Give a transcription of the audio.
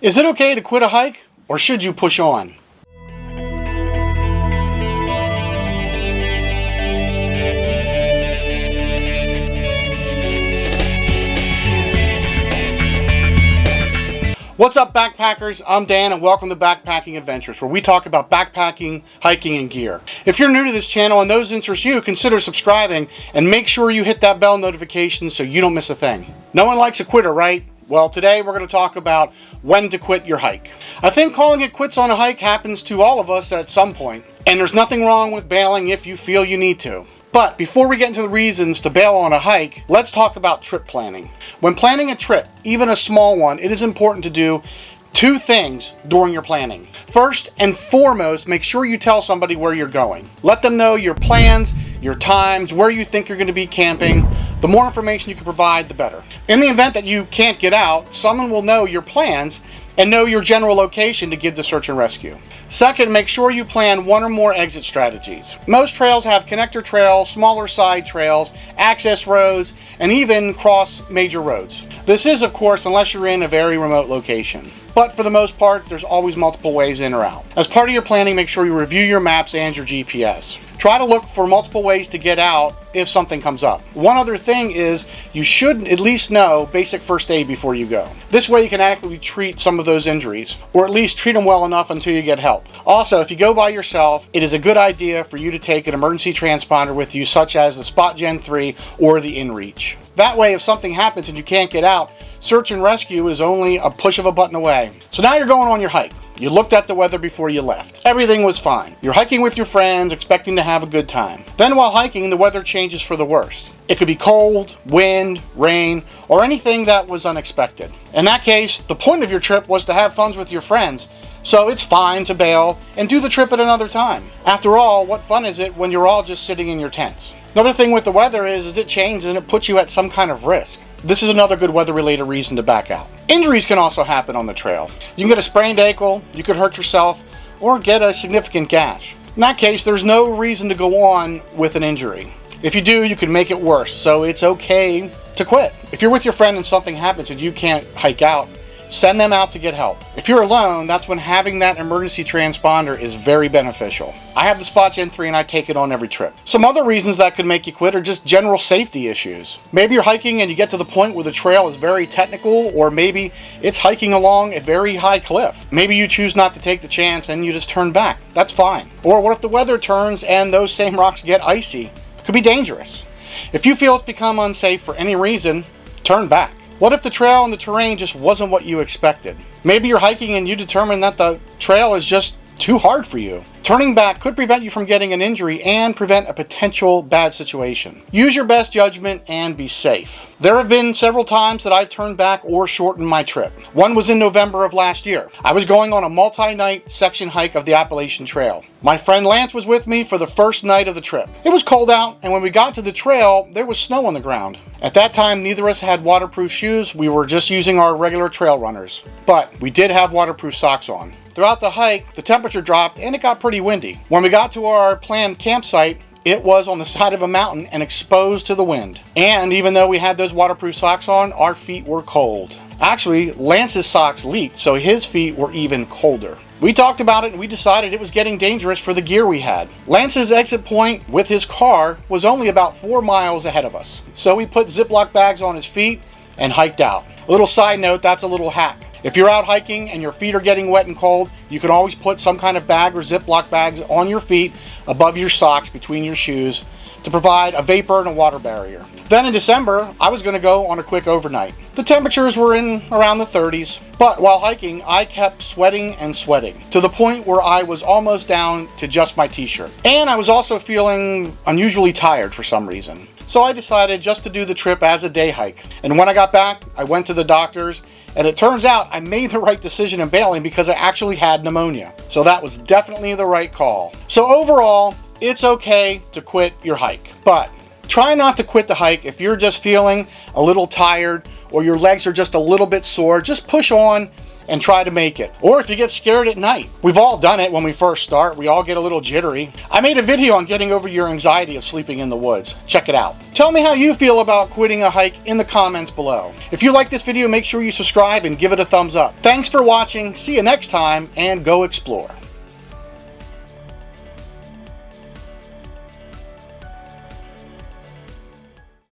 Is it okay to quit a hike, or should you push on? What's up, backpackers? I'm Dan, and welcome to Backpacking Adventures, where we talk about backpacking, hiking, and gear. If you're new to this channel and those interest you, consider subscribing and make sure you hit that bell notification so you don't miss a thing. No one likes a quitter, right? Well, today we're going to talk about when to quit your hike. I think calling it quits on a hike happens to all of us at some point, and there's nothing wrong with bailing if you feel you need to. But before we get into the reasons to bail on a hike, let's talk about trip planning. When planning a trip, even a small one, it is important to do two things during your planning. First and foremost, make sure you tell somebody where you're going. Let them know your plans, your times, where you think you're going to be camping. The more information you can provide, the better. In the event that you can't get out, someone will know your plans and know your general location to give the search and rescue. Second, make sure you plan one or more exit strategies. Most trails have connector trails, smaller side trails, access roads, and even cross major roads. This is, of course, unless you're in a very remote location. But for the most part, there's always multiple ways in or out. As part of your planning, make sure you review your maps and your GPS. Try to look for multiple ways to get out if something comes up. One other thing is you should at least know basic first aid before you go. This way you can adequately treat some of those injuries, or at least treat them well enough until you get help. Also, if you go by yourself, it is a good idea for you to take an emergency transponder with you, such as the Spot Gen 3 or the InReach. That way, if something happens and you can't get out, search and rescue is only a push of a button away. So now you're going on your hike. You looked at the weather before you left. Everything was fine. You're hiking with your friends, expecting to have a good time. Then while hiking, the weather changes for the worst. It could be cold, wind, rain, or anything that was unexpected. In that case, the point of your trip was to have fun with your friends, so it's fine to bail and do the trip at another time. After all, what fun is it when you're all just sitting in your tents? Another thing with the weather is it changes and it puts you at some kind of risk. This is another good weather-related reason to back out. Injuries can also happen on the trail. You can get a sprained ankle, you could hurt yourself, or get a significant gash. In that case, there's no reason to go on with an injury. If you do, you can make it worse, so it's okay to quit. If you're with your friend and something happens and you can't hike out, send them out to get help. If you're alone, that's when having that emergency transponder is very beneficial. I have the Spot Gen 3 and I take it on every trip. Some other reasons that could make you quit are just general safety issues. Maybe you're hiking and you get to the point where the trail is very technical, or maybe it's hiking along a very high cliff. Maybe you choose not to take the chance and you just turn back. That's fine. Or what if the weather turns and those same rocks get icy? It could be dangerous. If you feel it's become unsafe for any reason, turn back. What if the trail and the terrain just wasn't what you expected? Maybe you're hiking and you determine that the trail is just too hard for you. Turning back could prevent you from getting an injury and prevent a potential bad situation. Use your best judgment and be safe. There have been several times that I've turned back or shortened my trip. One was in November of last year. I was going on a multi-night section hike of the Appalachian Trail. My friend Lance was with me for the first night of the trip. It was cold out, and when we got to the trail, there was snow on the ground. At that time, neither of us had waterproof shoes. We were just using our regular trail runners. But we did have waterproof socks on. Throughout the hike, the temperature dropped and it got pretty windy. When we got to our planned campsite, it was on the side of a mountain and exposed to the wind. And even though we had those waterproof socks on, our feet were cold. Actually, Lance's socks leaked, so his feet were even colder. We talked about it and we decided it was getting dangerous for the gear we had. Lance's exit point with his car was only about 4 miles ahead of us. So we put ziplock bags on his feet and hiked out. A little side note, that's a little hack. If you're out hiking and your feet are getting wet and cold, you can always put some kind of bag or Ziploc bags on your feet above your socks between your shoes to provide a vapor and a water barrier. Then in December, I was going to go on a quick overnight. The temperatures were in around the 30s, but while hiking, I kept sweating and sweating to the point where I was almost down to just my t-shirt. And I was also feeling unusually tired for some reason. So I decided just to do the trip as a day hike. And when I got back, I went to the doctors, and it turns out I made the right decision in bailing because I actually had pneumonia. So that was definitely the right call. So overall, it's okay to quit your hike, but try not to quit the hike if you're just feeling a little tired or your legs are just a little bit sore. Just push on and try to make it. Or if you get scared at night. We've all done it when we first start. We all get a little jittery. I made a video on getting over your anxiety of sleeping in the woods. Check it out. Tell me how you feel about quitting a hike in the comments below. If you like this video, make sure you subscribe and give it a thumbs up. Thanks for watching. See you next time, and go explore.